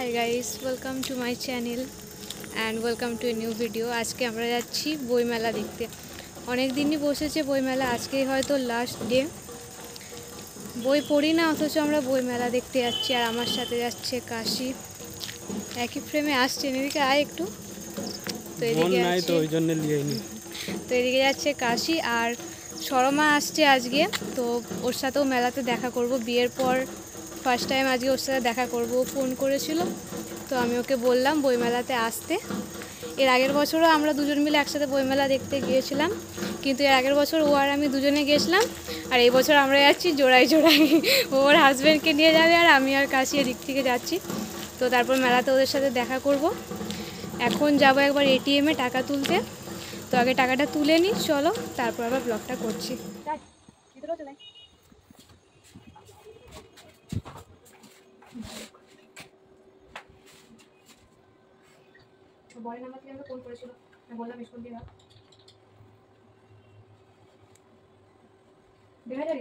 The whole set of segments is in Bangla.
Hi guys, welcome to my channel and welcome to a new video. আজকে আমরা যাচ্ছি বইমেলা দেখতে। অনেক দিনই বসেছে বইমেলা, আজকেই হয়তো লাস্ট ডে। বই পড়ি না, অথচ আমরা বইমেলা দেখতে যাচ্ছি। আর আমার সাথে যাচ্ছে কাশি, একই ফ্রেমে আসছে। এদিকে আয় একটু। তো এদিকে এদিকে যাচ্ছে কাশি, আর শর্মা আসছে আজকে। তো ওর সাথেও মেলাতে দেখা করব। বিয়ের পর ফার্স্ট টাইম আজকে ওর সাথে দেখা করব। ফোন করেছিল, তো আমি ওকে বললাম বইমেলাতে আসতে। এর আগের বছরও আমরা দুজন মিলে একসাথে বইমেলা দেখতে গিয়েছিলাম, কিন্তু এর আগের বছর ও আর আমি দুজনে গিয়েছিলাম। আর এই বছর আমরা যাচ্ছি জোড়ায় জোড়ায়। ওর হাজব্যান্ডকে নিয়ে যাবে আর আমি আর কাশি এদিক থেকে যাচ্ছি। তো তারপর মেলাতে ওদের সাথে দেখা করব। এখন যাব একবার এটিএমে টাকা তুলতে। তো আগে টাকাটা তুলে নিই, চলো, তারপর আবার ব্লগটা করছি। বরের নাম্বার থেকে আমরা ফোন করেছিল, আমি বললাম স্কুল দিয়ে দাও। 2000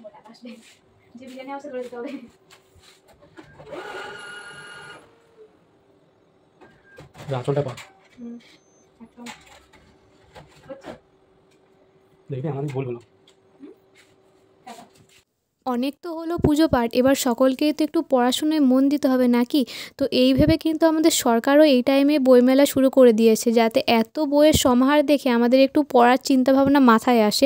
বলে আসবে, যে বিরিয়ানি আছে ধরে দিতে হবে। রাচলটা পা একদম দেখি আমি বলবো না। অনেক তো হলো পুজো পাঠ, এবার সকলকেই তো একটু পড়াশোনায় মন দিতে হবে নাকি। তো এই ভেবে কিন্তু আমাদের সরকারও এই টাইমে বইমেলা শুরু করে দিয়েছে, যাতে এত বইয়ের সমাহার দেখে আমাদের একটু পড়ার চিন্তাভাবনা মাথায় আসে।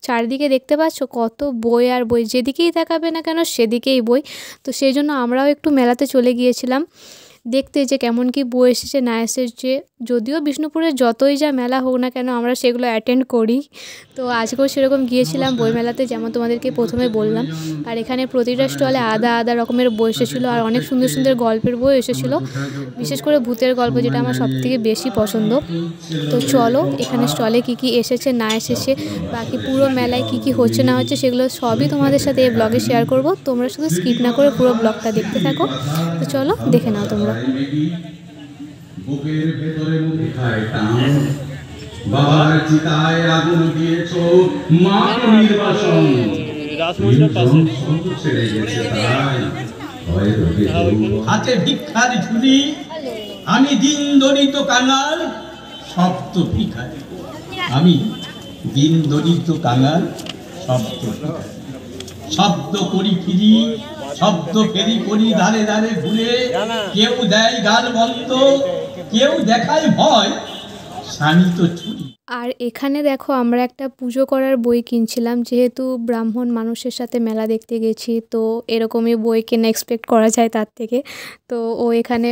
চারিদিকে দেখতে পাচ্ছ কত বই আর বই, যেদিকেই তাকাবে না কেন সেদিকেই বই। তো সেই জন্য আমরাও একটু মেলাতে চলে গিয়েছিলাম দেখতে যে কেমন কি বই এসেছে না এসেছে। যদিও বিষ্ণুপুরের যতই যা মেলা হোক না কেন আমরা সেগুলো অ্যাটেন্ড করি। তো আজকেও সেরকম গিয়েছিলাম বইমেলাতে, যেমন তোমাদেরকে প্রথমে বললাম। আর এখানে প্রতিটা স্টলে আলাদা রকমের বই এসেছিলো, আর অনেক সুন্দর সুন্দর গল্পের বই এসেছিলো, বিশেষ করে ভূতের গল্প, যেটা আমার সবথেকে বেশি পছন্দ। তো চলো এখানে স্টলে কী কী এসেছে না এসেছে, বাকি পুরো মেলায় কী কী হচ্ছে না হচ্ছে, সেগুলো সবই তোমাদের সাথে এই ব্লগে শেয়ার করব। তোমরা শুধু স্কিপ না করে পুরো ব্লগটা দেখতে থাকো। তো চলো দেখে নাও তোমরা। বুকের ভেতরে মুখায় টান, বাবার চিতায় আগুন দিয়েছো, মা নির্বাসন ছেড়ে গেছে তাই হাতে ভিক্ষার ঝুলি, আমি দিন দরিদ্র কাঙাল শব্দ ভিখারি, আমি দিন দরিদ্র কাঙাল শব্দ ভিখারি। শব্দ করি ফিরি, শব্দ ফেরি করি ধারে ধারে ঘুরে, কেউ দেয় গাল বন্ধ, কেউ দেখায় ভয়, স্বামী তো ছুরি। আর এখানে দেখো আমরা একটা পুজো করার বই কিনছিলাম, যেহেতু ব্রাহ্মণ মানুষের সাথে মেলা দেখতে গেছি, তো এরকমই বই কেনা এক্সপেক্ট করা যায় তার থেকে। তো ও এখানে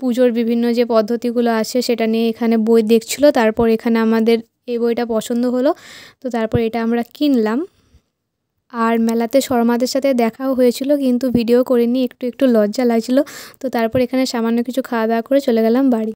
পুজোর বিভিন্ন যে পদ্ধতিগুলো আছে সেটা নিয়ে এখানে বই দেখছিল। তারপর এখানে আমাদের এই বইটা পছন্দ হলো, তো তারপর এটা আমরা কিনলাম। আর মেলাতে শর্মাদের সাথে দেখাও হয়েছিল, কিন্তু ভিডিও করিনি, একটু লজ্জা লাগছিল। তো তারপর এখানে সামান্য কিছু খাওয়া দাওয়া করে চলে গেলাম বাড়ি।